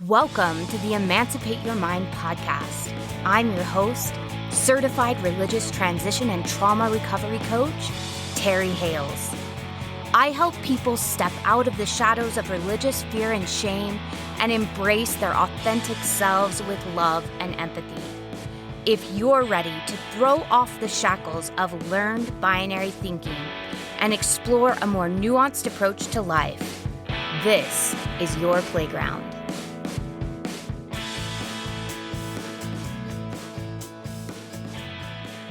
Welcome to the Emancipate Your Mind podcast. I'm your host, certified religious transition and trauma recovery coach, Terry Hales. I help people step out of the shadows of religious fear and shame and embrace their authentic selves with love and empathy. If you're ready to throw off the shackles of learned binary thinking and explore a more nuanced approach to life, this is your playground.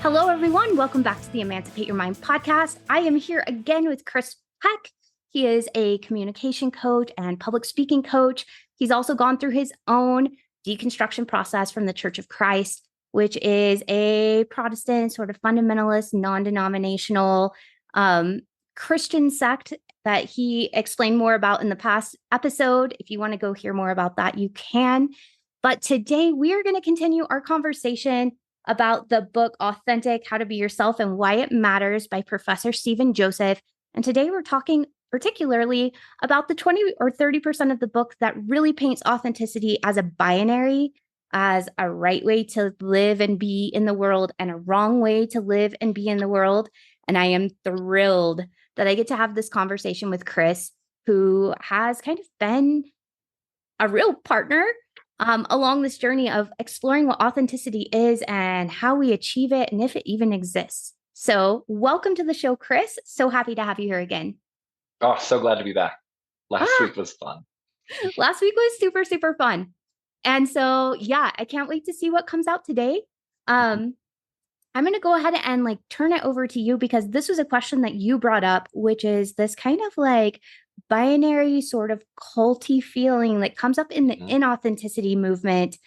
Hello, everyone. Welcome back to the Emancipate Your Mind podcast. I am here again with Chris Peck. He is a communication coach and public speaking coach. He's also gone through his own deconstruction process from the Church of Christ, which is a Protestant sort of fundamentalist, non-denominational Christian sect that he explained more about in the past episode. If you want to go hear more about that, you can. But today we are going to continue our conversation about the book Authentic, How to Be Yourself and Why It Matters by Professor Stephen Joseph. And today we're talking particularly about the 20 or 30% of the book that really paints authenticity as a binary, as a right way to live and be in the world and a wrong way to live and be in the world. And I am thrilled that I get to have this conversation with Chris, who has kind of been a real partner along this journey of exploring what authenticity is and how we achieve it and if it even exists. So welcome to the show, Chris. So happy to have you here again. Oh, so glad to be back. Last week was fun. Last week was super, super fun. And so, yeah, I can't wait to see what comes out today. I'm going to go ahead and turn it over to you because this was a question that you brought up, which is this kind of binary sort of culty feeling that comes up in the inauthenticity movement.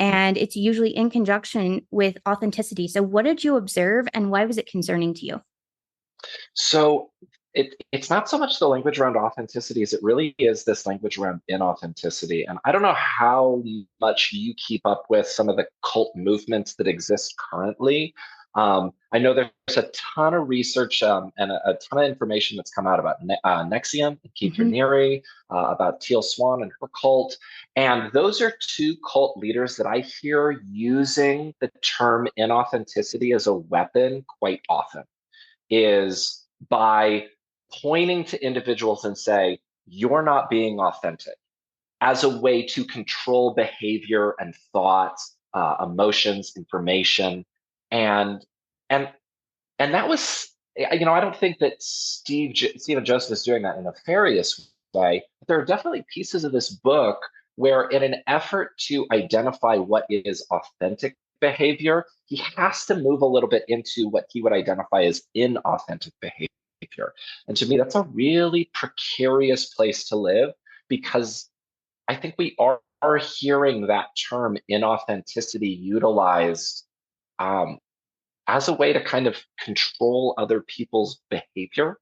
And it's usually in conjunction with authenticity. So what did you observe and why was it concerning to you? So it's not so much the language around authenticity as it really is this language around inauthenticity. And I don't know how much you keep up with some of the cult movements that exist currently. I know there's a ton of research and a ton of information that's come out about Nexium and Keith Raniere, about Teal Swan and her cult. And those are two cult leaders that I hear using the term inauthenticity as a weapon quite often, is by pointing to individuals and say, you're not being authentic, as a way to control behavior and thoughts, emotions, information. And that was, I don't think that Stephen Joseph is doing that in a nefarious way. But there are definitely pieces of this book where, in an effort to identify what is authentic behavior, he has to move a little bit into what he would identify as inauthentic behavior. And to me, that's a really precarious place to live, because I think we are hearing that term inauthenticity utilized as a way to kind of control other people's behavior.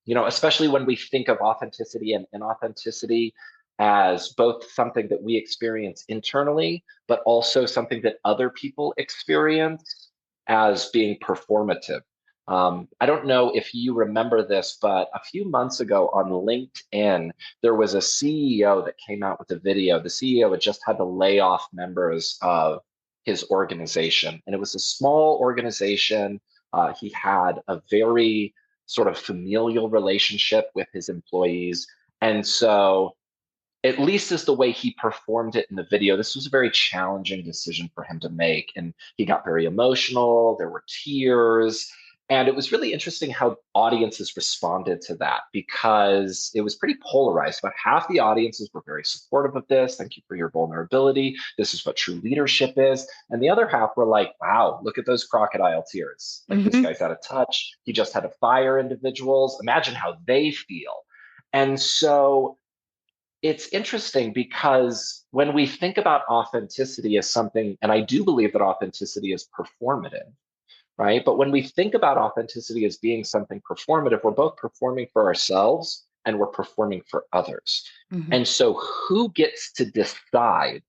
Especially when we think of authenticity and inauthenticity as both something that we experience internally, but also something that other people experience as being performative. I don't know if you remember this, but a few months ago on LinkedIn, there was a CEO that came out with a video. The CEO had just had to lay off members of his organization, and it was a small organization. He had a very sort of familial relationship with his employees. And so, at least as the way he performed it in the video, this was a very challenging decision for him to make. And he got very emotional. There were tears. And it was really interesting how audiences responded to that, because it was pretty polarized. About half the audiences were very supportive of this. Thank you for your vulnerability. This is what true leadership is. And the other half were like, wow, look at those crocodile tears. This guy's out of touch. He just had to fire individuals. Imagine how they feel. And so it's interesting, because when we think about authenticity as something, and I do believe that authenticity is performative, right? But when we think about authenticity as being something performative, we're both performing for ourselves and we're performing for others. And so who gets to decide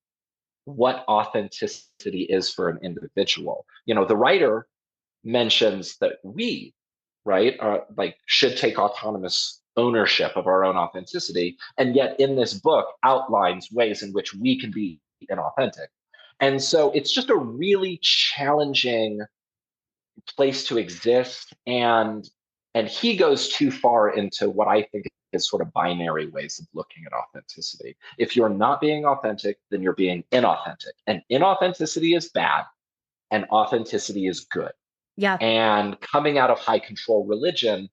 what authenticity is for an individual? The writer mentions that we, right, should take autonomous ownership of our own authenticity, and yet in this book outlines ways in which we can be inauthentic. And so it's just a really challenging place to exist. And he goes too far into what I think is sort of binary ways of looking at authenticity. If you're not being authentic, then you're being inauthentic. And inauthenticity is bad and authenticity is good. Yeah. And coming out of high control religion,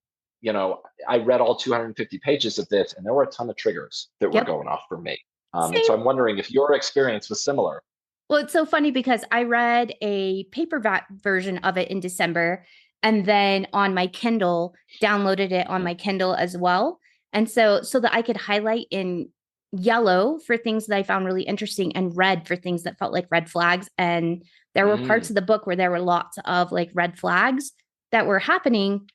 I read all 250 pages of this, and there were a ton of triggers that were Yep. going off for me. And Same. so I'm wondering if your experience was similar. Well, it's so funny because I read a paperback version of it in December and then on my Kindle, downloaded it on Mhm. my Kindle as well. And so that I could highlight in yellow for things that I found really interesting and red for things that felt like red flags. And there were parts Mm, of the book where there were lots of like red flags that were happening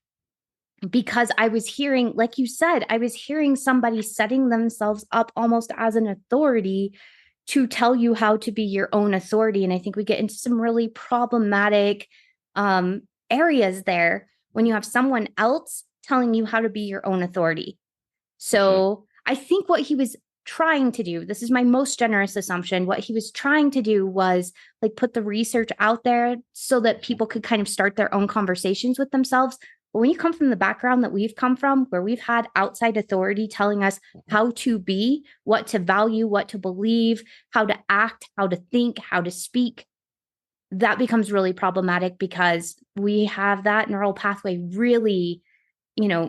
because I was hearing, like you said, I was hearing somebody setting themselves up almost as an authority to tell you how to be your own authority. And I think we get into some really problematic areas there when you have someone else telling you how to be your own authority. mhm, So I think what he was trying to do, this is my most generous assumption, what he was trying to do was like put the research out there so that mhm, people could kind of start their own conversations with themselves. But when you come from the background that we've come from, where we've had outside authority telling us mhm, how to be, what to value, what to believe, how to act, how to think, how to speak, that becomes really problematic because we have that neural pathway really,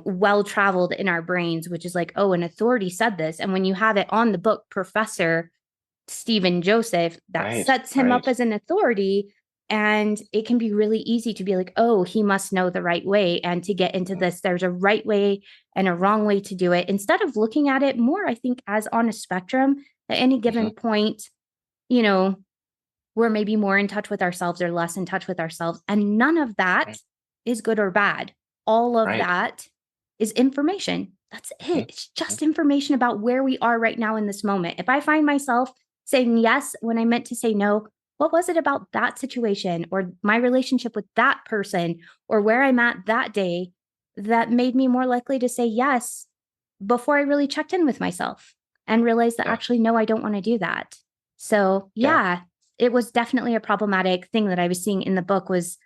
well traveled in our brains, which is like, oh, an authority said this. And when you have it on the book, Professor Stephen Joseph, that right, sets him up right. as an authority. And it can be really easy to be like, oh, he must know the right way. And to get into Mhm, this, there's a right way and a wrong way to do it. Instead of looking at it more, I think, as on a spectrum at any mhm, given point, you know, we're maybe more in touch with ourselves or less in touch with ourselves. And none of that right, is good or bad. All of right. that is information. That's it. Mhm, It's mhm, just information about where we are right now in this moment. If I find myself saying yes when I meant to say no, what was it about that situation or my relationship with that person or where I'm at that day that made me more likely to say yes before I really checked in with myself and realized that yeah, actually, no, I don't want to do that. So, yeah. yeah, it was definitely a problematic thing that I was seeing in the book was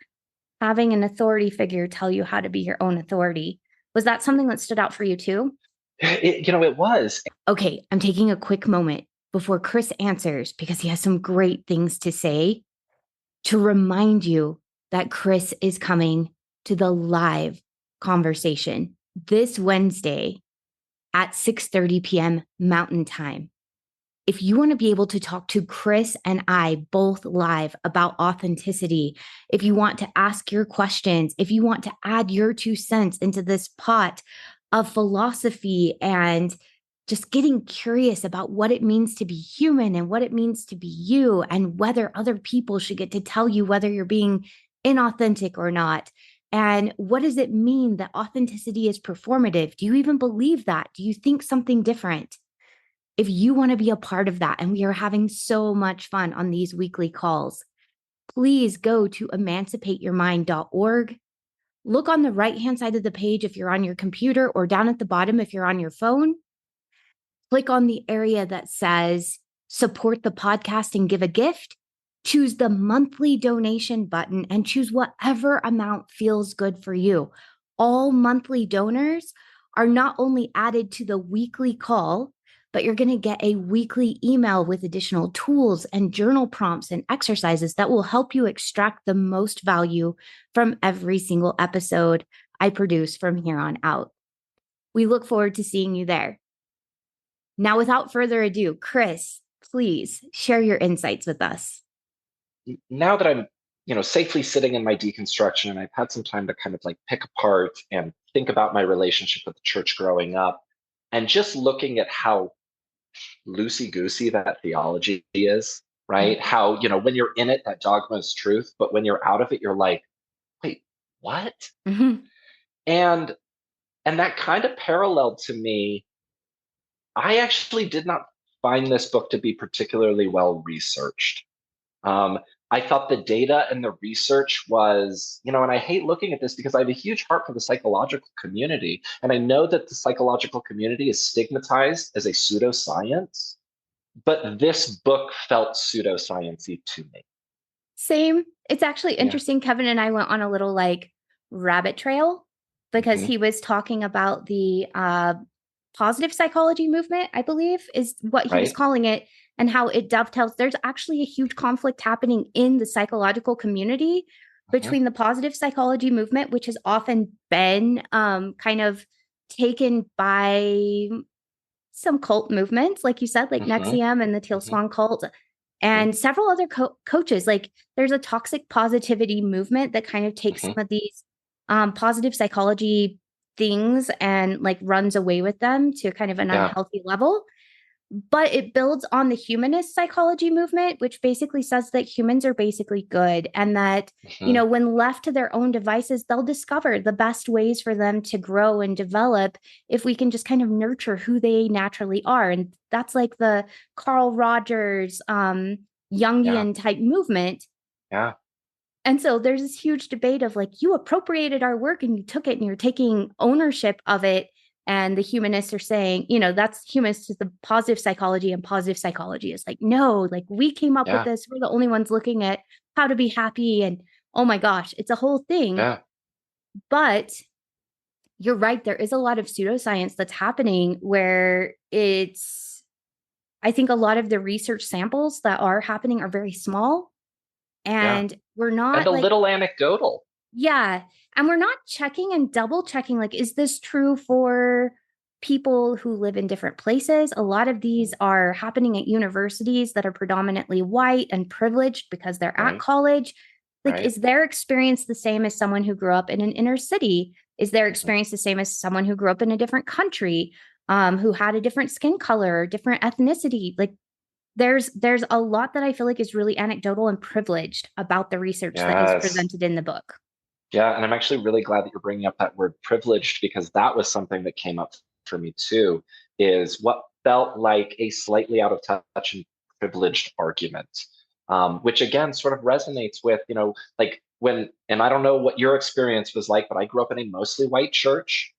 having an authority figure tell you how to be your own authority. Was that something that stood out for you too? It was. Okay, I'm taking a quick moment before Chris answers because he has some great things to say to remind you that Chris is coming to the live conversation this Wednesday at 6:30 p.m. Mountain Time. If you want to be able to talk to Chris and I both live about authenticity, if you want to ask your questions, if you want to add your 2 cents into this pot of philosophy and just getting curious about what it means to be human and what it means to be you, and whether other people should get to tell you whether you're being inauthentic or not. And what does it mean that authenticity is performative? Do you even believe that? Do you think something different? If you want to be a part of that, and we are having so much fun on these weekly calls, please go to emancipateyourmind.org. Look on the right hand side of the page if you're on your computer, or down at the bottom if you're on your phone. Click on the area that says support the podcast and give a gift. Choose the monthly donation button and choose whatever amount feels good for you. All monthly donors are not only added to the weekly call, but you're going to get a weekly email with additional tools and journal prompts and exercises that will help you extract the most value from every single episode I produce from here on out. We look forward to seeing you there. Now, without further ado, Chris, please share your insights with us. Now that I'm, safely sitting in my deconstruction, and I've had some time to kind of like pick apart and think about my relationship with the church growing up, and just looking at how loosey goosey that theology is, right? How, when you're in it, that dogma is truth, but when you're out of it, you're like, wait, what? Mm-hmm. And and that kind of paralleled to me. I actually did not find this book to be particularly well researched. Um, I thought the data and the research was, and I hate looking at this because I have a huge heart for the psychological community. And I know that the psychological community is stigmatized as a pseudoscience, but this book felt pseudoscience-y to me. Same. It's actually Yeah. interesting. Kevin and I went on a little like rabbit trail because Hmm. he was talking about the positive psychology movement, I believe, is what he was Right? calling it, and how it dovetails. There's actually a huge conflict happening in the psychological community Hmm. between the positive psychology movement, which has often been kind of taken by some cult movements, like you said, like Hmm. Nexium and the Teal Hmm. Swan cult, Hmm. and several other coaches. Like there's a toxic positivity movement that kind of takes Hmm. some of these positive psychology things and like runs away with them to kind of an Yeah. unhealthy level. But it builds on the humanist psychology movement, which basically says that humans are basically good and that, Hmm. when left to their own devices, they'll discover the best ways for them to grow and develop if we can just kind of nurture who they naturally are. And that's like the Carl Rogers, Yeah. Jungian type movement. Yeah. And so there's this huge debate of like, you appropriated our work and you took it and you're taking ownership of it. And the humanists are saying, that's humanists to the positive psychology, and positive psychology is like, no, like we came up with Yeah. this. We're the only ones looking at how to be happy. And oh my gosh, it's a whole thing. Yeah. But you're right. There is a lot of pseudoscience that's happening where I think a lot of the research samples that are happening are very small. Yeah. And we're And not a like, little anecdotal. yeah. And we're not checking and double checking, like, is this true for people who live in different places? A lot of these are happening at universities that are predominantly white and privileged because they're at Right. college. Like, Right. is their experience the same as someone who grew up in an inner city? Is their Hmm. experience the same as someone who grew up in a different country, who had a different skin color, different ethnicity? Like, there's a lot that I feel like is really anecdotal and privileged about the research that is Yes. presented in the book. Yeah, and I'm actually really glad that you're bringing up that word privileged because that was something that came up for me too, is what felt like a slightly out of touch and privileged argument, which again sort of resonates with, like and I don't know what your experience was like, but I grew up in a mostly white church,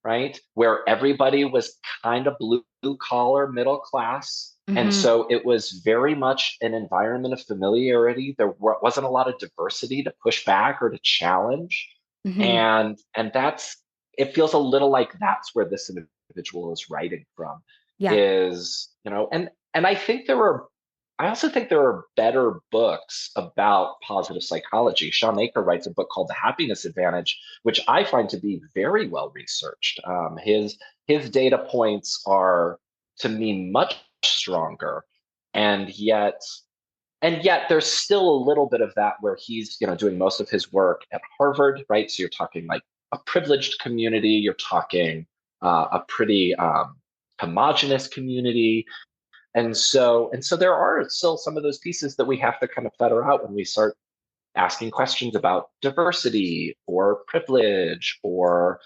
right? Where everybody was kind of blue collar, middle class. And Mm-hmm. so it was very much an environment of familiarity. There wasn't a lot of diversity to push back or to challenge. Mm-hmm. And it feels a little like that's where this individual is writing from, Yeah. is, and I also think there are better books about positive psychology. Sean Aker writes a book called The Happiness Advantage, which I find to be very well researched. His data points are, to me, much stronger, and yet there's still a little bit of that where he's doing most of his work at Harvard, right? So you're talking like a privileged community, you're talking a pretty homogenous community, and so there are still some of those pieces that we have to kind of feather out when we start asking questions about diversity or privilege or,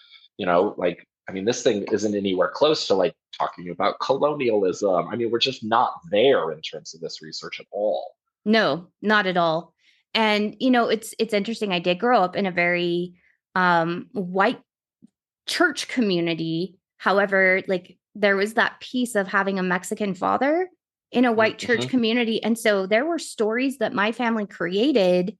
like, I mean, this thing isn't anywhere close to like talking about colonialism. I mean, we're just not there in terms of this research at all. No, not at all. And it's interesting. I did grow up in a very white church community. However, like there was that piece of having a Mexican father in a white church Mm-hmm. community. And so there were stories that my family created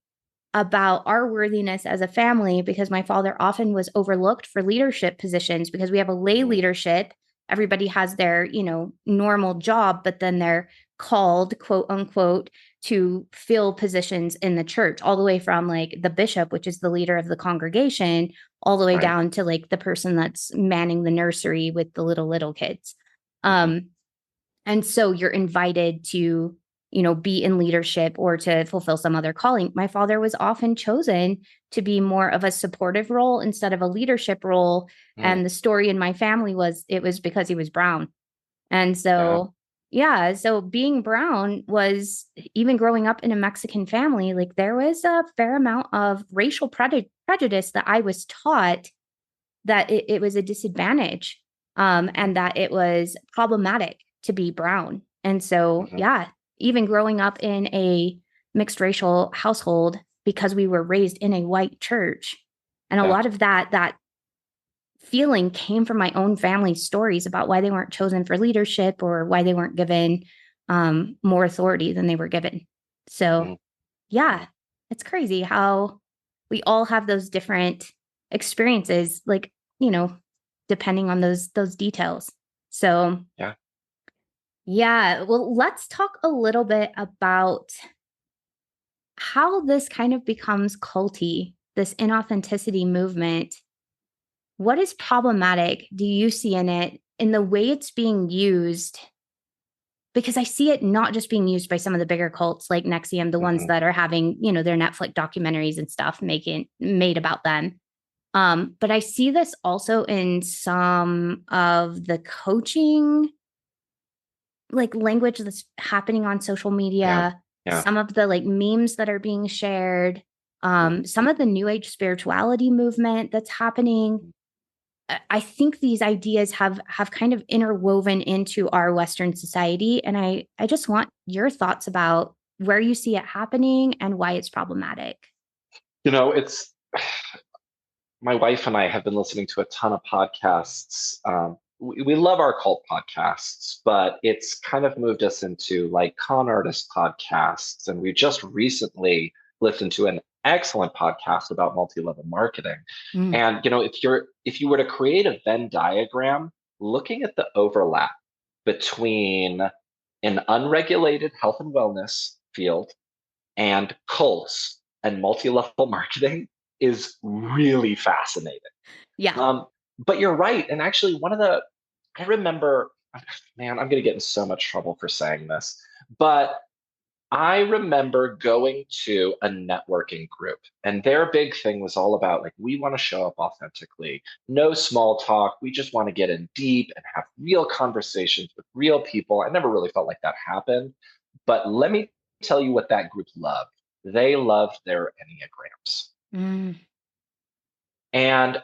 about our worthiness as a family because my father often was overlooked for leadership positions because we have a lay Mm-hmm. leadership. Everybody has their, normal job, but then they're called, quote unquote, to fill positions in the church, all the way from like the bishop, which is the leader of the congregation, all the way Right. down to like the person that's manning the nursery with the little kids. Mm-hmm. Um, and so you're invited to, be in leadership or to fulfill some other calling. My father was often chosen to be more of a supportive role instead of a leadership role. Mm. And the story in my family was it was because he was brown. And Yeah. so, yeah, so being brown was, even growing up in a Mexican family, like there was a fair amount of racial prejudice that I was taught that it was a disadvantage, Mm-hmm. and that it was problematic to be brown. And so, Mm-hmm. yeah, even growing up in a mixed racial household because we were raised in a white church. And a Yeah. lot of that feeling came from my own family stories about why they weren't chosen for leadership or why they weren't given more authority than they were given. So, Mhm. yeah, it's crazy how we all have those different experiences, like, you know, depending on those details. So, Yeah. yeah, well, let's talk a little bit about how this kind of becomes culty, this inauthenticity movement. What is problematic do you see in it in the way it's being used? Because I see it not just being used by some of the bigger cults like Nexium, the ones Mhm. that are having, their Netflix documentaries and stuff made about them. But I see this also in some of the coaching like language that's happening on social Yeah. media, Yeah. some of the like memes that are being shared, Mhm. some of the new age spirituality movement that's happening. I think these ideas have kind of interwoven into our Western society. And I just want your thoughts about where you see it happening and why it's problematic. It's my wife and I have been listening to a ton of podcasts. We love our cult podcasts, but it's kind of moved us into like con artist podcasts. And we just recently listened to an excellent podcast about multi-level marketing. Mm, And if you were to create a Venn diagram, looking at the overlap between an unregulated health and wellness field and cults and multi-level marketing is really fascinating. yeah. But you're right. And actually, I remember, man, I'm going to get in so much trouble for saying this, but I remember going to a networking group, and their big thing was all about like, we want to show up authentically, no small talk. We just want to get in deep and have real conversations with real people. I never really felt like that happened. But let me tell you what that group loved. They loved their Enneagrams. Mm, And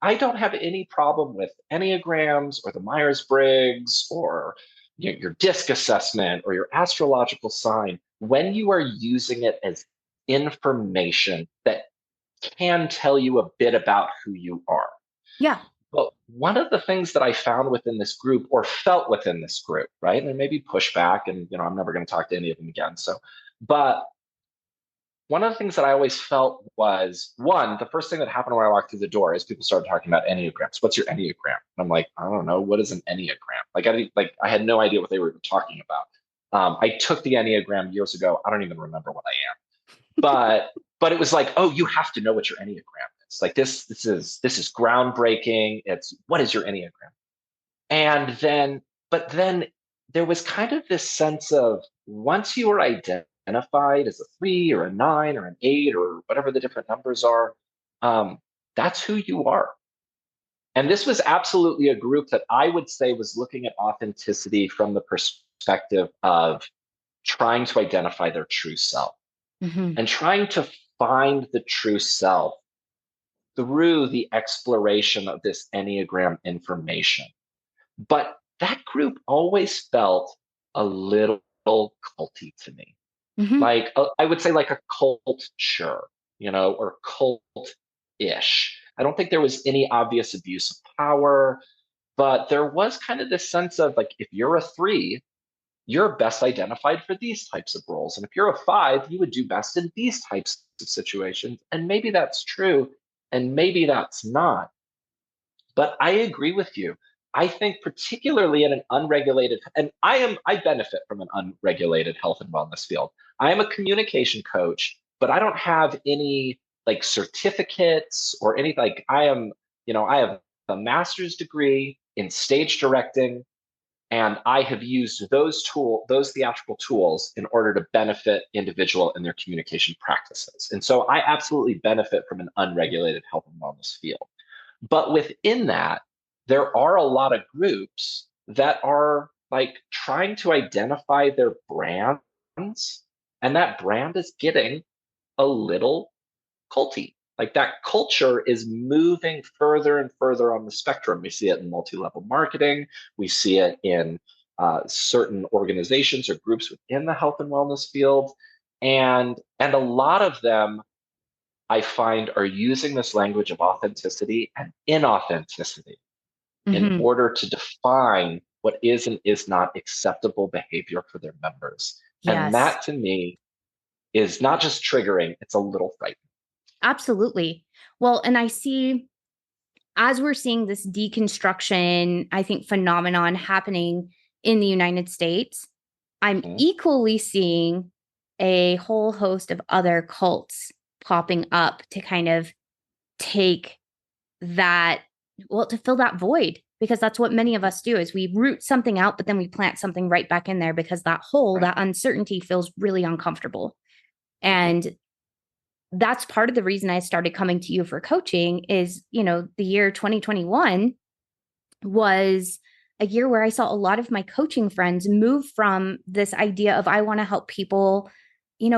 I don't have any problem with Enneagrams or the Myers-Briggs or your DISC assessment or your astrological sign when you are using it as information that can tell you a bit about who you are. yeah. But one of the things that I found within this group or felt within this group, right? And maybe pushback, and I'm never going to talk to any of them again. But one of the things that I always felt was one, the first thing that happened when I walked through the door is people started talking about Enneagrams. What's your Enneagram? And I'm like, I don't know. What is an Enneagram? I had no idea what they were even talking about. I took the Enneagram years ago. I don't even remember what I am. But it was like, oh, you have to know what your Enneagram is. Like this is groundbreaking. It's what is your Enneagram? And then, but then there was kind of this sense of once you were identified as a 3 or a 9 or an 8 or whatever the different numbers are, um, that's who you are. And this was absolutely a group that I would say was looking at authenticity from the perspective of trying to identify their true self Hmm. and trying to find the true self through the exploration of this Enneagram information. But that group always felt a little culty to me. Hmm. Like I would say like a culture, or cult-ish. I don't think there was any obvious abuse of power, but there was kind of this sense of like if you're a 3, you're best identified for these types of roles. And if you're a 5, you would do best in these types of situations. And maybe that's true, and maybe that's not. But I agree with you. I think particularly in an unregulated, and I benefit from an unregulated health and wellness field. I am a communication coach, but I don't have any like certificates or anything. Like I have a master's degree in stage directing, and I have used those theatrical tools in order to benefit individual in their communication practices. And so I absolutely benefit from an unregulated health and wellness field. But within that, there are a lot of groups that are like trying to identify their brands, and that brand is getting a little culty. Like that culture is moving further and further on the spectrum. We see it in multi-level marketing. We see it in certain organizations or groups within the health and wellness field. And a lot of them I find are using this language of authenticity and inauthenticity in Hmm. order to define what is and is not acceptable behavior for their members. And Yes, that to me is not just triggering, it's a little frightening. absolutely. Well, and I see as we're seeing this deconstruction, I think, phenomenon happening in the United States, I'm Mhm. equally seeing a whole host of other cults popping up to kind of take that, well, to fill that void, because that's what many of us do is we root something out, but then we plant something right back in there because that hole, Right. that uncertainty feels really uncomfortable. Mhm. And that's part of the reason I started coming to you for coaching is, the year 2021 was a year where I saw a lot of my coaching friends move from this idea of I want to help people,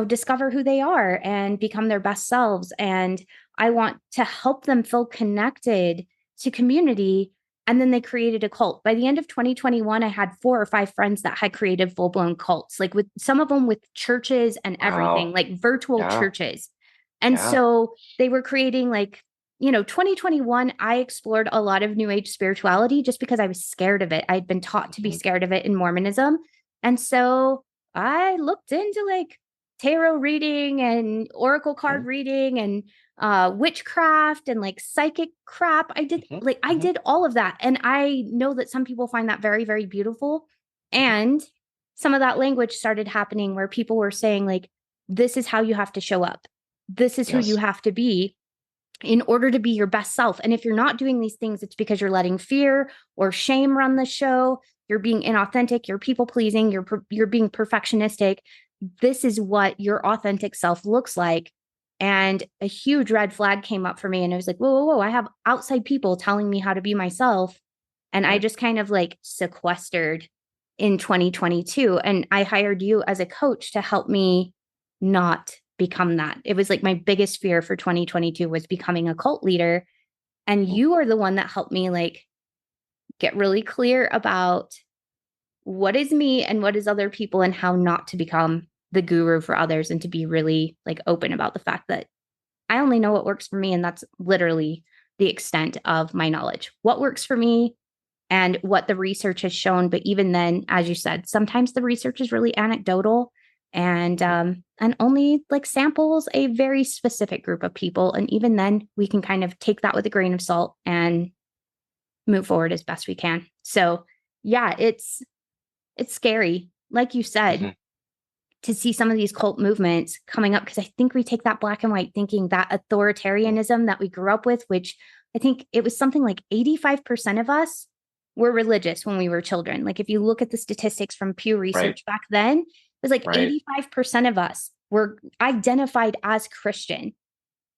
discover who they are and become their best selves. And I want to help them feel connected to community. And then they created a cult. By the end of 2021, I had 4 or 5 friends that had created full blown cults, like with some of them with churches and everything, Wow. like virtual Yeah. churches. And Yeah. so they were creating 2021, I explored a lot of new age spirituality just because I was scared of it. I'd been taught to be Mhm. scared of it in Mormonism. And so I looked into tarot reading and oracle card Mhm. reading and witchcraft and psychic crap. Mhm. I Mhm. did all of that. And I know that some people find that very, very beautiful. Mhm. And some of that language started happening where people were saying, this is how you have to show up. This is who you Yes. have to be in order to be your best self. And if you're not doing these things, it's because you're letting fear or shame run the show. You're being inauthentic, you're people pleasing, you're being perfectionistic. This is what your authentic self looks like. And a huge red flag came up for me. And it was like, whoa, whoa, whoa, I have outside people telling me how to be myself. And I Right. just kind of sequestered in 2022. And I hired you as a coach to help me not become that. It was my biggest fear for 2022 was becoming a cult leader. And Mhm. you are the one that helped me get really clear about what is me and what is other people and how not to become the guru for others and to be really open about the fact that I only know what works for me. And that's literally the extent of my knowledge. What works for me and what the research has shown. But even then, as you said, sometimes the research is really anecdotal Mhm. and only samples a very specific group of people. And even then, we can kind of take that with a grain of salt and move forward as best we can. So yeah, it's scary, like you said, Mhm. to see some of these cult movements coming up because I think we take that black and white thinking, that Mhm. authoritarianism that we grew up with, which I think it was something like 85% of us were religious when we were children. If you look at the statistics from Pew Right. Research back then, it was Right. 85% of us were identified as Christian.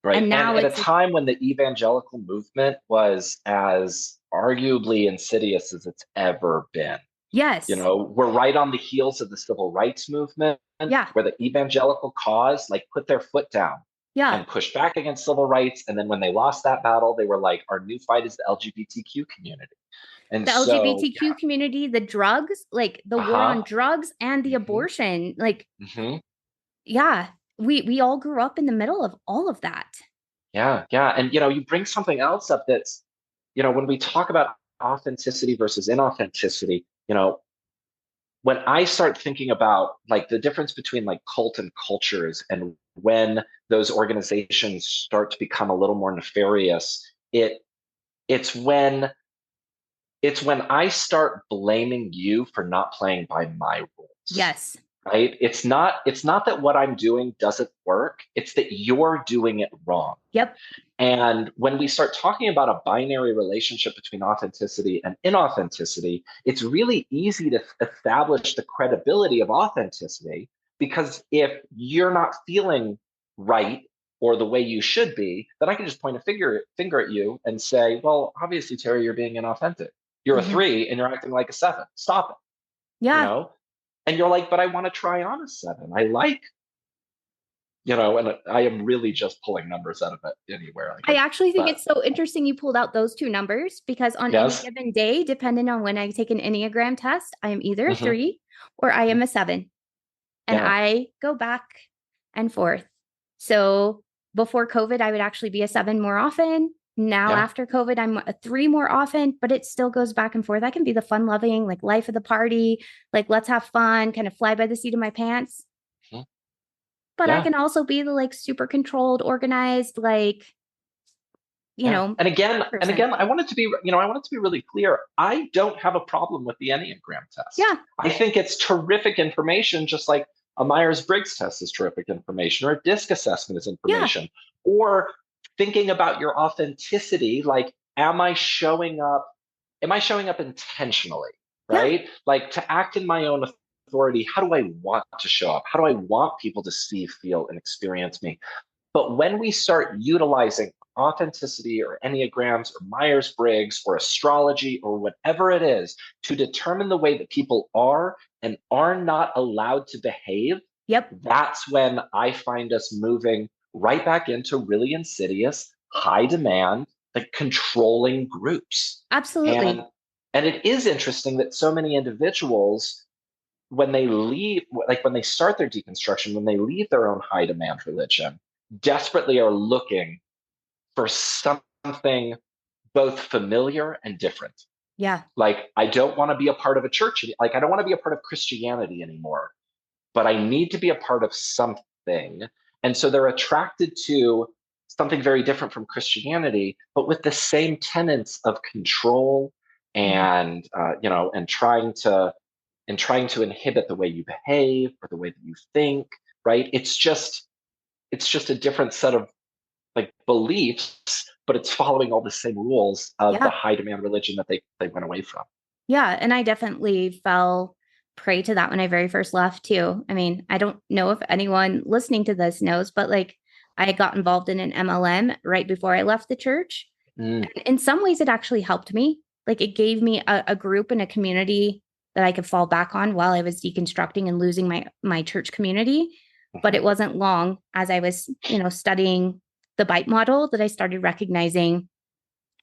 Right. And And now at a it's time when the evangelical movement was as arguably insidious as it's ever been. yes, We're right on the heels of the civil rights movement, yeah, where the evangelical cause put their foot down yeah. and pushed back against civil rights. And then when they lost that battle, they were like, our new fight is the LGBTQ community. And The so, LGBTQ community, the drugs, the war on uh-huh. drugs and the Hmm. abortion, Hmm. yeah, we all grew up in the middle of all of that. Yeah, yeah. And you bring something else up that's, when we talk about authenticity versus inauthenticity, when I start thinking about the difference between cult and cultures and when those organizations start to become a little more nefarious, it's when it's when I start blaming you for not playing by my rules. Yes. Right? It's not that what I'm doing doesn't work, it's that you're doing it wrong. Yep. And when we start talking about a binary relationship between authenticity and inauthenticity, it's really easy to establish the credibility of authenticity because if you're not feeling right or the way you should be, then I can just point a finger at you and say, well, obviously, Terry, you're being inauthentic. You're a Hmm. 3 and you're acting like a 7. Stop it. You Yeah. know? And you're like, but I want to try on a 7. And I am really just pulling numbers out of it anywhere I I can. actually think But it's so interesting you pulled out those two numbers because on any yes. given day, depending on when I take an Enneagram test, I am either a Hmm. 3 or I am a 7. And Yeah. I go back. and forth. So before COVID, I would actually be a 7 more often. Now Yeah. after COVID, I'm a 3 more often, but it still goes back and forth. I can be the fun loving, like life of the party, like let's have fun, kind of fly by the seat of my pants. Mhm. But I Yeah. can also be the like super controlled, organized, like, Yeah. And person. again, I want it to be, I want it to be really clear. I don't have a problem with the Enneagram test. Yeah. I think it's terrific information, just like a Myers-Briggs test is terrific information, or a DISC assessment is Yeah. information, or thinking about your authenticity, like, am I showing up intentionally, Yeah. right? Like, to act in my own authority, how do I want to show up? How do I want people to see, feel, and experience me? But when we start utilizing authenticity or Enneagrams or Myers Briggs or astrology or whatever it is to determine the way that people are and are not allowed to behave, Yep. that's when I find us moving right back into really insidious, high demand, like controlling groups. And Absolutely. and it is interesting that so many individuals, when they leave, like when they start their deconstruction, when they leave their own high demand religion, desperately are looking for something both familiar and different. Yeah. Like, I don't want to be a part of a church. Like, I don't want to be a part of Christianity anymore, but I need to be a part of something. And so they're attracted to something very different from Christianity, but with the same tenets of control Mhm. and, and trying to inhibit the way you behave or the way that you think, right? It's just a different set of like beliefs, but it's following all the same rules of the Yeah. high demand religion that they went away from. Yeah. And I definitely fell prey to that when I very first left too. I mean, I don't know if anyone listening to this knows, but like I got involved in an MLM right before I left the church. Mm, And in some ways, it actually helped me. Like it gave me a group and a community that I could fall back on while I was deconstructing and losing my church community. But mhm, it wasn't long as I was, studying the bite model that I started recognizing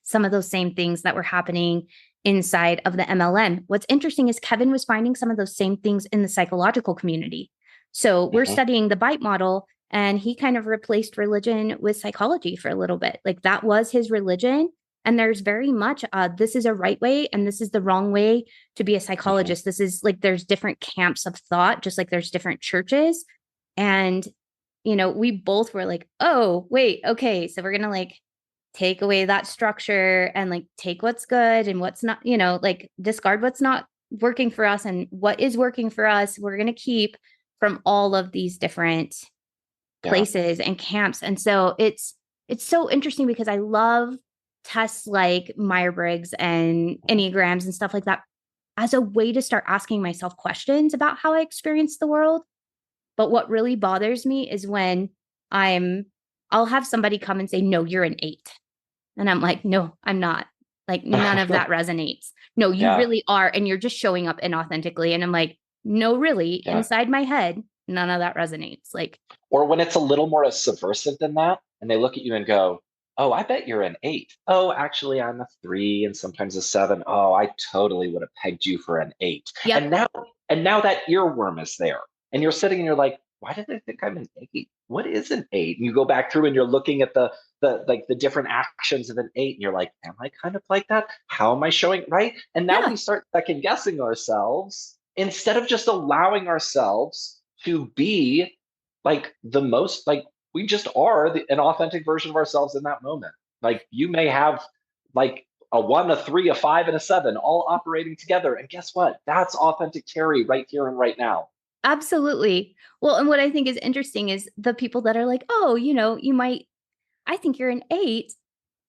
some of those same things that were happening inside of the MLM. What's interesting is Kevin was finding some of those same things in the psychological community. So we're mhm, studying the bite model, and he kind of replaced religion with psychology for a little bit. Like that was his religion. And there's very much this is a right way and this is the wrong way to be a mhm. psychologist. This is like there's different camps of thought, just like there's different churches. And, we both were like, oh, wait, okay. So we're going to like take away that structure and like take what's good and what's not, like discard what's not working for us and what is working for us, we're going to keep from all of these different Yeah. places and camps. And so it's so interesting because I love tests like Myers-Briggs and Mhm. Enneagrams and stuff like that as a way to start asking myself questions about how I experience the world. But what really bothers me is when I'm I'll have somebody come and say, no, you're an 8. And I'm like, no, I'm not. Like, none of that resonates. No, you Yeah. really are. And you're just showing up inauthentically. And I'm like, no, really, Yeah. inside my head, none of that resonates. Like, Or when it's a little more subversive than that, and they look at you and go, "Oh, I bet you're an 8. Oh, actually, I'm a 3 and sometimes a 7. Oh, I totally would have pegged you for an 8." yep, And now that earworm is there. And you're sitting and you're like, "Why did they think I'm an 8? What is an 8?" And you go back through and you're looking at the different actions of an 8 and you're like, "Am I kind of like that? How am I showing?" Right? And now yeah, we start second guessing ourselves instead of just allowing ourselves to be like the most like we just are an authentic version of ourselves in that moment. Like, you may have like a 1, a 3, a 5, and a 7 all operating together, and guess what, that's authentic Carrie right here and right now. absolutely. Well, and what I think is interesting is the people that are like, oh, I think you're an 8.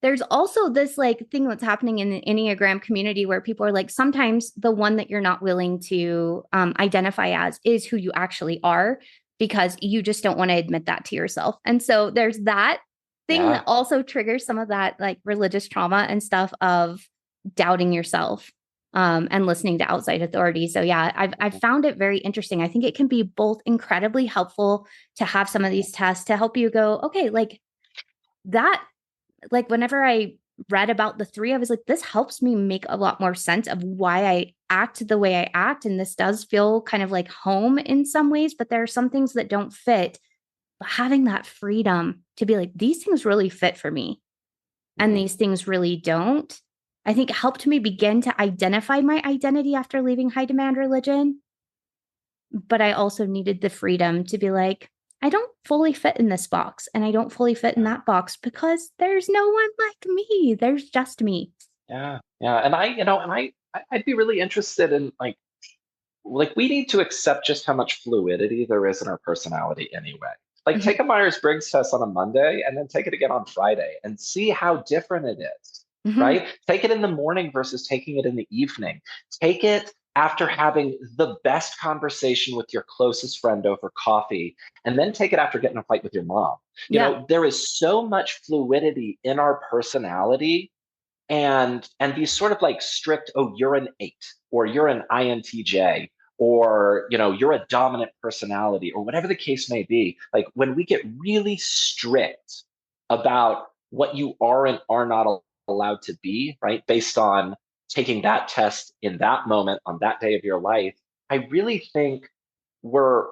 There's also this like thing that's happening in the Enneagram community where people are like, sometimes the one that you're not willing to identify as is who you actually are because you just don't want to admit that to yourself. And so there's that thing that Yeah. also triggers some of that like religious trauma and stuff of doubting yourself and listening to outside authority. So yeah, I've Mhm. found it very interesting. I think it can be both incredibly helpful to have some of these tests to help you go, okay, that like whenever I read about the 3, I was like, this helps me make a lot more sense of why I act the way I act. And this does feel kind of like home in some ways, but there are some things that don't fit. But having that freedom to be like, these things really fit for me and Mhm. these things really don't, I think helped me begin to identify my identity after leaving high demand religion. But I also needed the freedom to be like, I don't fully fit in this box and I don't fully fit in Yeah. that box because there's no one like me. There's just me. Yeah. Yeah. And I'd be really interested in like we need to accept just how much fluidity there is in our personality anyway. Like Mhm. take a Myers-Briggs test on a Monday and then take it again on Friday and see how different it is, Mhm. right? Take it in the morning versus taking it in the evening. Take it after having the best conversation with your closest friend over coffee, and then take it after getting a fight with your mom. Yeah. There is so much fluidity in our personality, and these sort of like strict, oh, you're an 8 or you're an INTJ, or you're a dominant personality, or whatever the case may be. Like when we get really strict about what you are and are not allowed to be, right, based on taking that test in that moment on that day of your life, I really think we're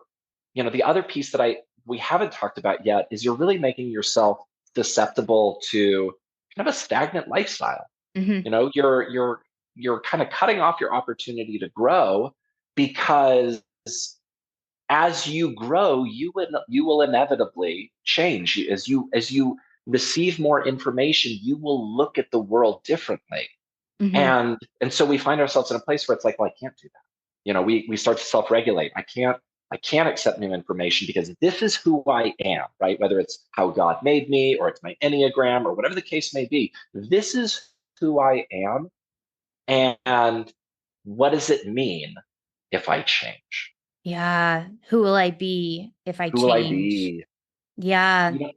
the other piece that I we haven't talked about yet is you're really making yourself susceptible to kind of a stagnant lifestyle. Mhm. You're kind of cutting off your opportunity to grow, because as you grow, you will inevitably change. As you receive more information, you will look at the world differently. Mhm. And so we find ourselves in a place where it's like, well, I can't do that. We start to self-regulate. I can't accept new information because this is who I am, right? Whether it's how God made me or it's my Enneagram or whatever the case may be, this is who I am. And what does it mean if I change? Yeah. Who will I be if I Who will I change? be? Yeah. You know,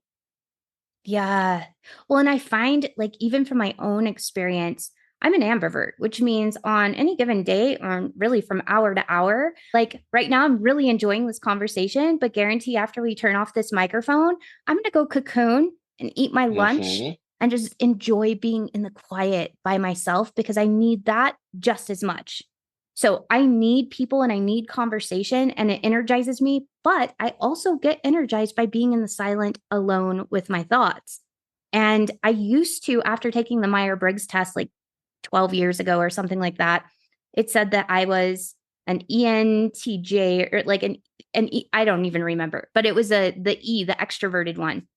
Yeah. Well, and I find like even from my own experience, I'm an ambivert, which means on any given day or really from hour to hour, like right now, I'm really enjoying this conversation, but guarantee after we turn off this microphone, I'm going to go cocoon and eat my lunch mhm. and just enjoy being in the quiet by myself because I need that just as much. So I need people and I need conversation and it energizes me, but I also get energized by being in the silent alone with my thoughts. And I used to, after taking the Myers-Briggs test like 12 years ago or something like that, it said that I was an ENTJ or like I don't even remember, but it was the extroverted one.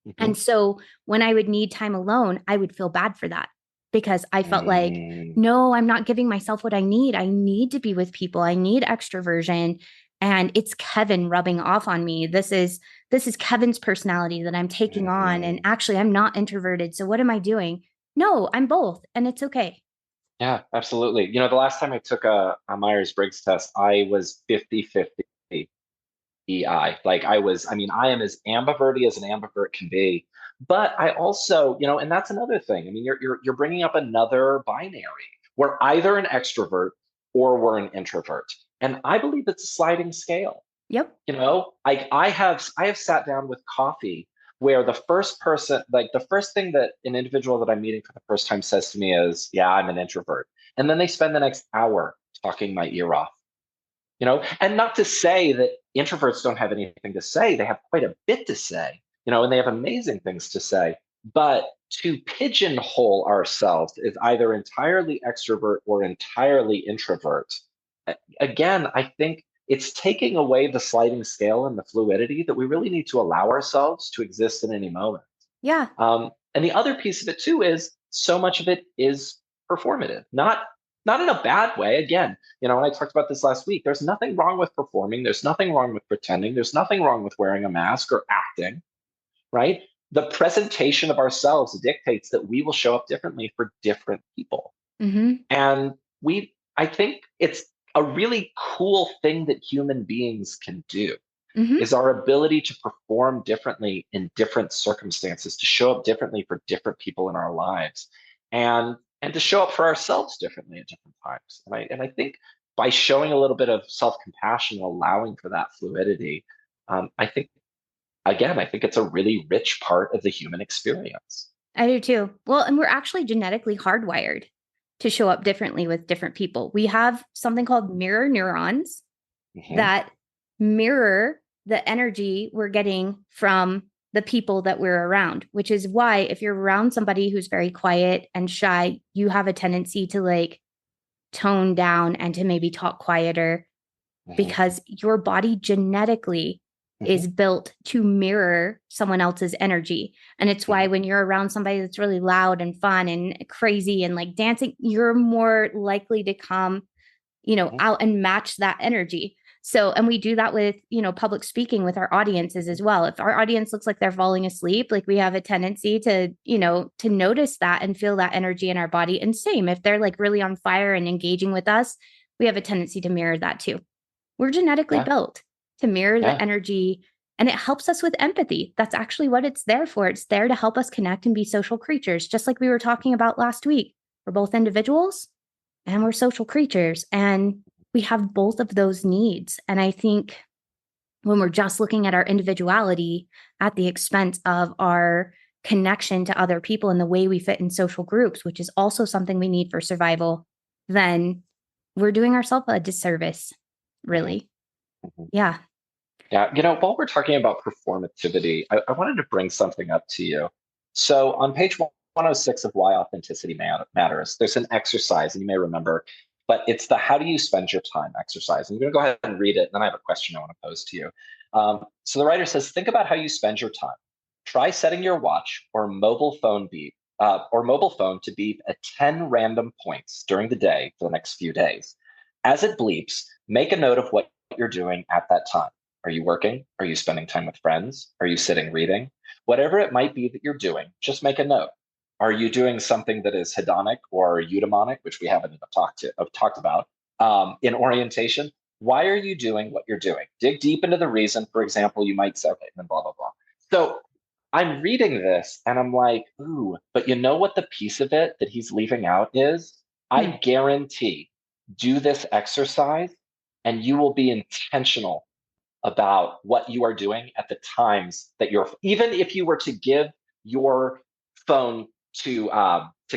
Mhm. And so when I would need time alone, I would feel bad for that because I felt like, Mm. no, I'm not giving myself what I need. I need to be with people. I need extroversion. And it's Kevin rubbing off on me. This is Kevin's personality that I'm taking on. And Mhm. actually I'm not introverted. So what am I doing? No, I'm both. And it's okay. Yeah, absolutely. The last time I took a Myers-Briggs test, I was 50-50 EI. Like I am as ambiverty as an ambivert can be. But I also, and that's another thing. I mean, you're bringing up another binary. We're either an extrovert or we're an introvert. And I believe it's a sliding scale. Yep. Like I have sat down with coffee where the first person, like the first thing that an individual that I'm meeting for the first time says to me is, yeah, I'm an introvert. And then they spend the next hour talking my ear off. And not to say that introverts don't have anything to say. They have quite a bit to say, and they have amazing things to say. But to pigeonhole ourselves as either entirely extrovert or entirely introvert, again, I think it's taking away the sliding scale and the fluidity that we really need to allow ourselves to exist in any moment. Yeah. And the other piece of it too is so much of it is performative, not in a bad way. Again, and I talked about this last week. There's nothing wrong with performing. There's nothing wrong with pretending. There's nothing wrong with wearing a mask or acting, right? The presentation of ourselves dictates that we will show up differently for different people. Mm-hmm. And I think it's a really cool thing that human beings can do Mm-hmm. is our ability to perform differently in different circumstances, to show up differently for different people in our lives, and to show up for ourselves differently at different times. And I think by showing a little bit of self-compassion and allowing for that fluidity, I think again, I think it's a really rich part of the human experience. I do too. Well, and we're actually genetically hardwired to show up differently with different people. We have something called mirror neurons Hmm. that mirror the energy we're getting from the people that we're around, which is why if you're around somebody who's very quiet and shy, you have a tendency to like tone down and to maybe talk quieter Hmm. because your body genetically Hmm. is built to mirror someone else's energy. And it's why Hmm. when you're around somebody that's really loud and fun and crazy and like dancing, you're more likely to come, Hmm. out and match that energy. So, and we do that with, public speaking with our audiences as well. If our audience looks like they're falling asleep, like we have a tendency to, to notice that and feel that energy in our body. And same, if they're like really on fire and engaging with us, we have a tendency to mirror that too. We're genetically Yeah. built to mirror the Yeah. energy, and it helps us with empathy. That's actually what it's there for. It's there to help us connect and be social creatures, just like we were talking about last week. We're both individuals and we're social creatures, and we have both of those needs. And I think when we're just looking at our individuality at the expense of our connection to other people and the way we fit in social groups, which is also something we need for survival, then we're doing ourselves a disservice, Hmm. really. Hmm. Yeah. Yeah. While we're talking about performativity, I wanted to bring something up to you. So on page 106 of Why Authenticity Matters, there's an exercise, and you may remember, but it's the how do you spend your time exercise. I'm going to go ahead and read it, and then I have a question I want to pose to you. So the writer says, think about how you spend your time. Try setting your watch or mobile phone to beep at 10 random points during the day for the next few days. As it bleeps, make a note of what you're doing at that time. Are you working? Are you spending time with friends? Are you sitting reading? Whatever it might be that you're doing, just make a note. Are you doing something that is hedonic or eudaimonic, which we haven't even talked about in orientation? Why are you doing what you're doing? Dig deep into the reason. For example, you might say, okay, and then blah, blah, blah. So I'm reading this and I'm like, ooh, but you know what the piece of it that he's leaving out is? Hmm. I guarantee do this exercise and you will be intentional about what you are doing at the times that you're, even if you were to give your phone to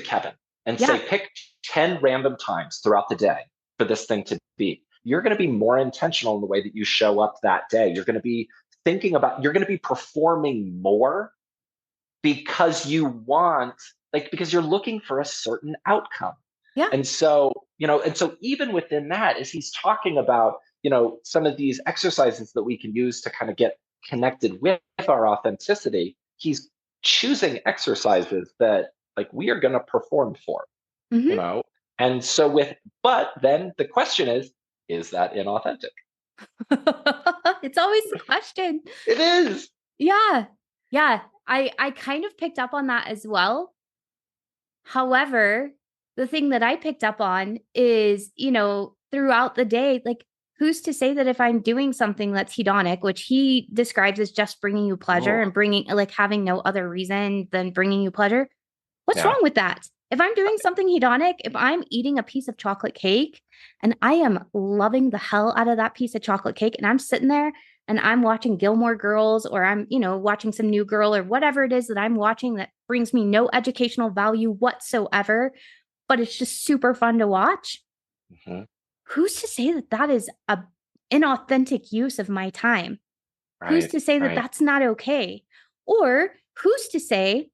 Kevin and Yeah. say, pick 10 random times throughout the day for this thing to be, you're going to be more intentional in the way that you show up that day. You're going to be you're going to be performing more because because you're looking for a certain outcome. Yeah. And so even within that, as he's talking about, some of these exercises that we can use to kind of get connected with our authenticity, he's choosing exercises that like we are going to perform for, you Hmm. know? And but then the question is that inauthentic? It's always the question. It is. Yeah. Yeah. I kind of picked up on that as well. However, the thing that I picked up on is, throughout the day, like, who's to say that if I'm doing something that's hedonic, which he describes as just bringing you pleasure Oh, and bringing, like, having no other reason than bringing you pleasure, what's yeah. wrong with that? If I'm doing something hedonic, if I'm eating a piece of chocolate cake and I am loving the hell out of that piece of chocolate cake and I'm sitting there and I'm watching Gilmore Girls or I'm, watching some new girl or whatever it is that I'm watching that brings me no educational value whatsoever, but it's just super fun to watch. Hmm. Who's to say that that is a inauthentic use of my time? Who's Right. to say that Right. that's not okay? Or who's to say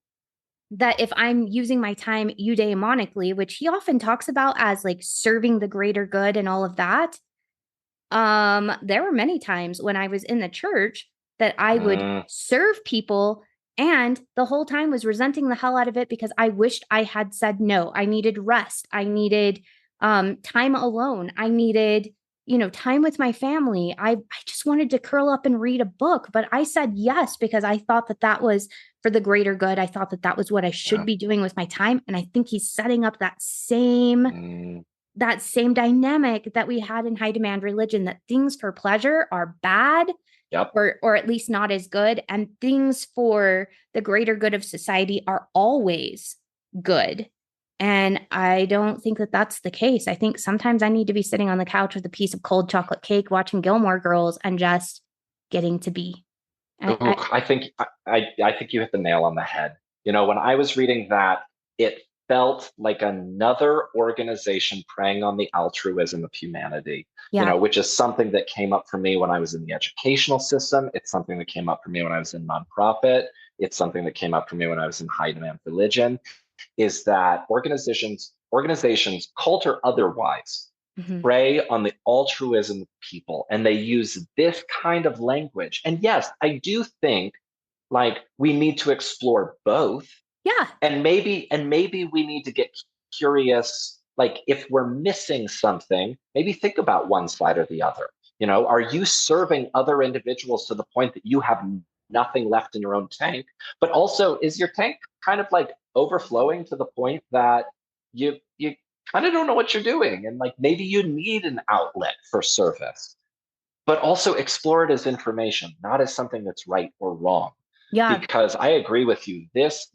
that if I'm using my time eudaimonically, which he often talks about as like serving the greater good and all of that, there were many times when I was in the church that I would Mm, serve people and the whole time was resenting the hell out of it because I wished I had said no. I needed rest. I needed time alone. I needed, time with my family. I just wanted to curl up and read a book, but I said yes because I thought that that was for the greater good. I thought that that was what I should yeah. be doing with my time. And I think he's setting up Mm, that same dynamic that we had in high demand religion, that things for pleasure are bad yep. or at least not as good, and things for the greater good of society are always good. And I don't think that that's the case. I think sometimes I need to be sitting on the couch with a piece of cold chocolate cake watching Gilmore Girls and just getting to be. Ooh, I think you hit the nail on the head. When I was reading that, it felt like another organization preying on the altruism of humanity, Yeah. which is something that came up for me when I was in the educational system. It's something that came up for me when I was in nonprofit. It's something that came up for me when I was in high demand religion, is that organizations, cult or otherwise, Hmm. prey on the altruism of people, and they use this kind of language. And yes, I do think like we need to explore both, Yeah. and maybe we need to get curious, like if we're missing something, maybe think about one side or the other. Are you serving other individuals to the point that you have nothing left in your own tank? But also, is your tank kind of like overflowing to the point that you kind of don't know what you're doing, and like maybe you need an outlet for service? But also explore it as information, not as something that's right or wrong. Yeah. Because I agree with you.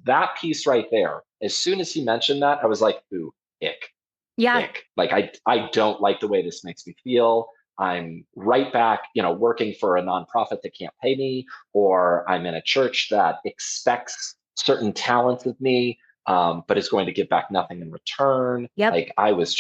That piece right there, as soon as he mentioned that, I was like, ooh, ick, Yeah. ick. Like I don't like the way this makes me feel. I'm right back, working for a nonprofit that can't pay me, or I'm in a church that expects certain talents of me, but is going to give back nothing in return. Yep. Like I was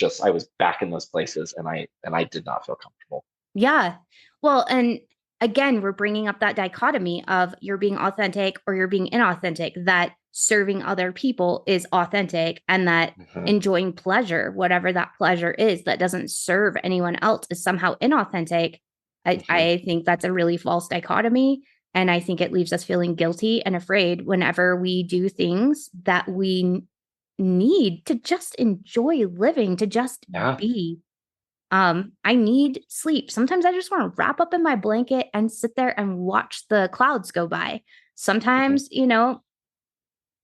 back in those places, and I did not feel comfortable. Yeah. Well, and again, we're bringing up that dichotomy of you're being authentic or you're being inauthentic, that serving other people is authentic and that Mhm. enjoying pleasure, whatever that pleasure is, that doesn't serve anyone else is somehow inauthentic. Mhm. I think that's a really false dichotomy. And I think it leaves us feeling guilty and afraid whenever we do things that we need to just enjoy living, to just Yeah. be. I need sleep. Sometimes I just want to wrap up in my blanket and sit there and watch the clouds go by. Mhm. Sometimes,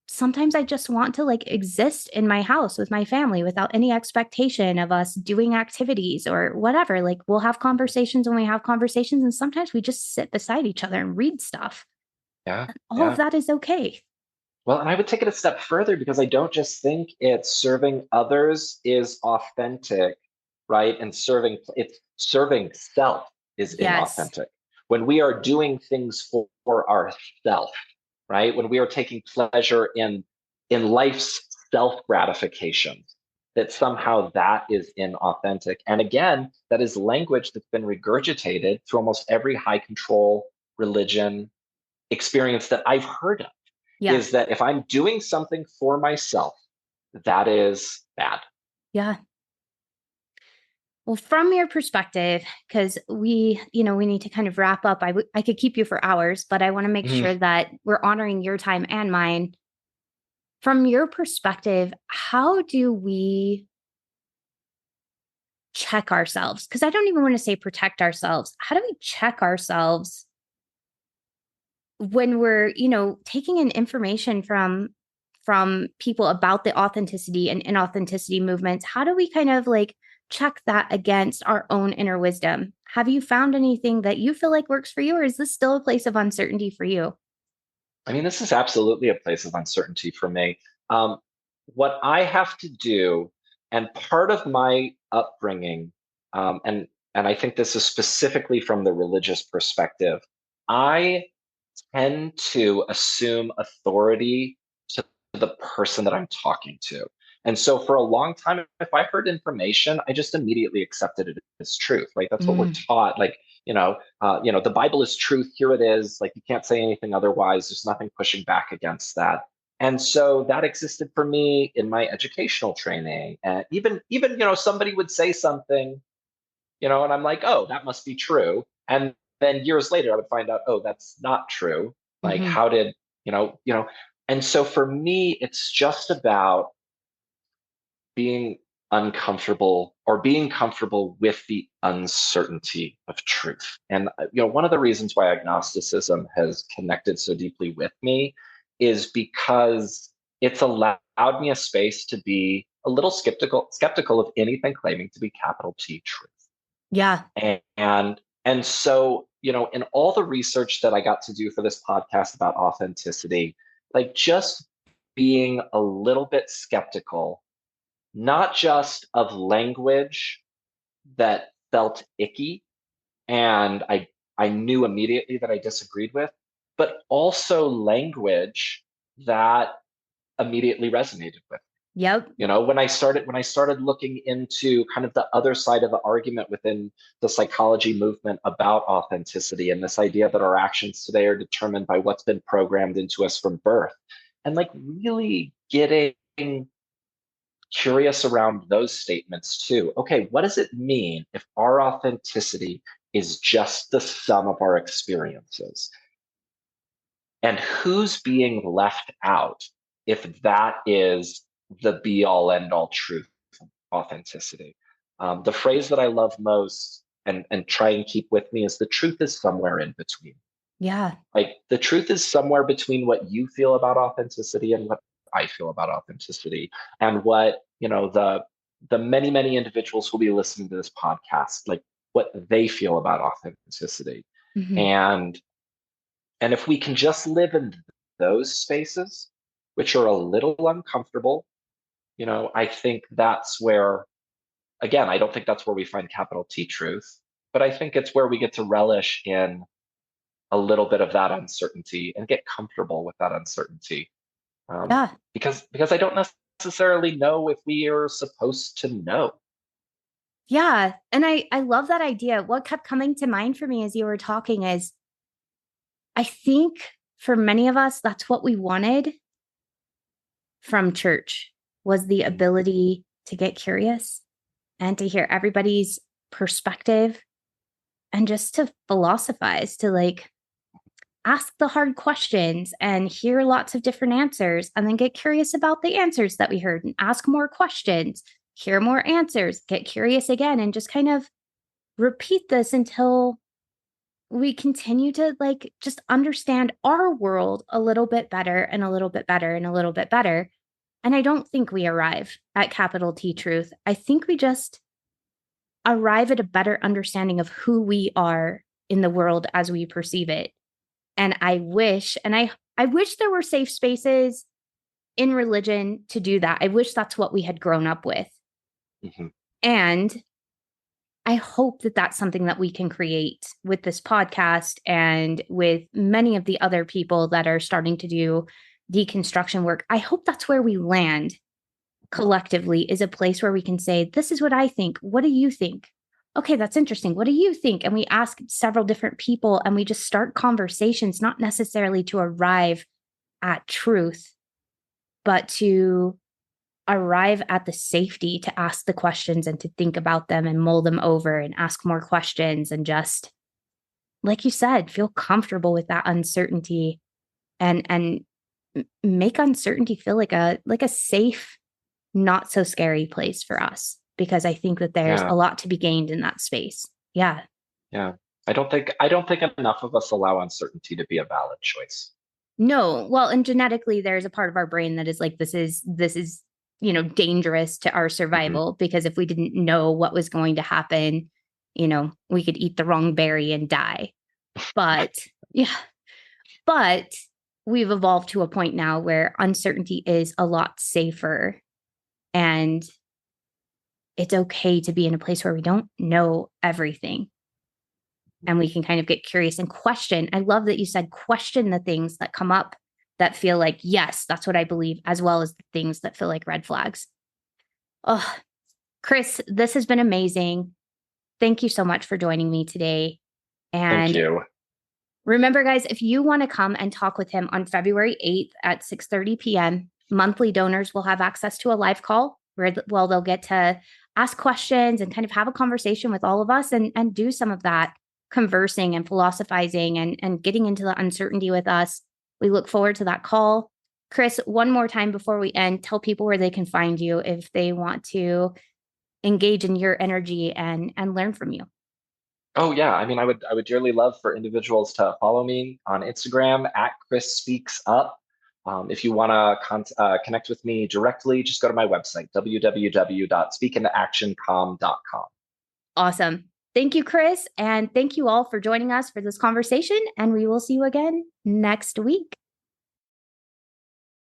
sometimes I just want to like exist in my house with my family without any expectation of us doing activities or whatever. Like we'll have conversations when we have conversations, and sometimes we just sit beside each other and read stuff. Yeah. All of Yeah. that is okay. Well, and I would take it a step further, because I don't just think it's serving others is authentic, right? And serving self is Yes. inauthentic. When we are doing things for ourself, right? When we are taking pleasure in life's self gratification, that somehow that is inauthentic. And again, that is language that's been regurgitated through almost every high control religion experience that I've heard of, Yeah. is that if I'm doing something for myself, that is bad. Yeah. Well, from your perspective, because we need to kind of wrap up. I could keep you for hours, but I want to make Mhm. sure that we're honoring your time and mine. From your perspective, how do we check ourselves? Because I don't even want to say protect ourselves. How do we check ourselves when we're, taking in information from people about the authenticity and inauthenticity movements? How do we kind of like check that against our own inner wisdom? Have you found anything that you feel like works for you, or is this still a place of uncertainty for you? I mean, this is absolutely a place of uncertainty for me. Um, what I have to do, and part of my upbringing, and I think this is specifically from the religious perspective, I tend to assume authority to the person that I'm talking to. And so for a long time, if I heard information, I just immediately accepted it as truth, right? That's what we're Mm, taught. Like, the Bible is truth. Here it is. Like, you can't say anything otherwise. There's nothing pushing back against that. And so that existed for me in my educational training. And even, somebody would say something, and I'm like, oh, that must be true. And then years later, I would find out, oh, that's not true. Like, hmm. how did, and so for me, it's just about being uncomfortable, or being comfortable with the uncertainty of truth. And, one of the reasons why agnosticism has connected so deeply with me is because it's allowed me a space to be a little skeptical of anything claiming to be capital T truth. Yeah. And so, in all the research that I got to do for this podcast about authenticity, like just being a little bit skeptical, not just of language that felt icky and I knew immediately that I disagreed with, but also language that immediately resonated with. Yep. When I started looking into kind of the other side of the argument within the psychology movement about authenticity and this idea that our actions today are determined by what's been programmed into us from birth, and like really getting curious around those statements too. Okay, what does it mean if our authenticity is just the sum of our experiences? And who's being left out if that is the be all end all truth, authenticity? The phrase that I love most and try and keep with me is the truth is somewhere in between. Yeah. Like the truth is somewhere between what you feel about authenticity and what I feel about authenticity, and what the many many individuals who will be listening to this podcast, like what they feel about authenticity. Hmm. And and if we can just live in those spaces, which are a little uncomfortable, I think that's where, again, I don't think that's where we find capital T truth, but I think it's where we get to relish in a little bit of that uncertainty and get comfortable with that uncertainty. Um, Yeah. because I don't necessarily know if we are supposed to know. Yeah. And I love that idea. What kept coming to mind for me as you were talking is I think for many of us, that's what we wanted from church was the Mhm. ability to get curious and to hear everybody's perspective and just to philosophize, to like ask the hard questions and hear lots of different answers and then get curious about the answers that we heard and ask more questions, hear more answers, get curious again, and just kind of repeat this until we continue to like just understand our world a little bit better and a little bit better and a little bit better. And I don't think we arrive at capital T truth. I think we just arrive at a better understanding of who we are in the world as we perceive it. And I wish there were safe spaces in religion to do that. I wish that's what we had grown up with. Mhm. And I hope that that's something that we can create with this podcast and with many of the other people that are starting to do deconstruction work. I hope that's where we land collectively, is a place where we can say, this is what I think. What do you think? Okay, that's interesting. What do you think? And we ask several different people and we just start conversations, not necessarily to arrive at truth, but to arrive at the safety to ask the questions and to think about them and mull them over and ask more questions and just, like you said, feel comfortable with that uncertainty and make uncertainty feel like a safe, not so scary place for us, because I think that there's Yeah, a lot to be gained in that space. Yeah. yeah. I don't think enough of us allow uncertainty to be a valid choice. No. Well, and genetically there's a part of our brain that is like this is dangerous to our Mhm. survival, because if we didn't know what was going to happen, we could eat the wrong berry and die. But yeah, but we've evolved to a point now where uncertainty is a lot safer, and it's okay to be in a place where we don't know everything and we can kind of get curious and question. I love that you said question the things that come up that feel like, yes, that's what I believe, as well as the things that feel like red flags. Oh, Chris, this has been amazing. Thank you so much for joining me today. Thank And you. remember, guys, if you want to come and talk with him on February 8th at 6:30 p.m., monthly donors will have access to a live call where well they'll get to ask questions and kind of have a conversation with all of us and do some of that conversing and philosophizing and getting into the uncertainty with us. We look forward to that call. Chris, one more time before we end, tell people where they can find you if they want to engage in your energy and learn from you. Oh yeah, I mean, I would dearly love for individuals to follow me on Instagram at Chris Speaks Up. If you want to connect with me directly, just go to my website, www.speakintactioncom.com. Awesome. Thank you, Chris. And thank you all for joining us for this conversation. And we will see you again next week.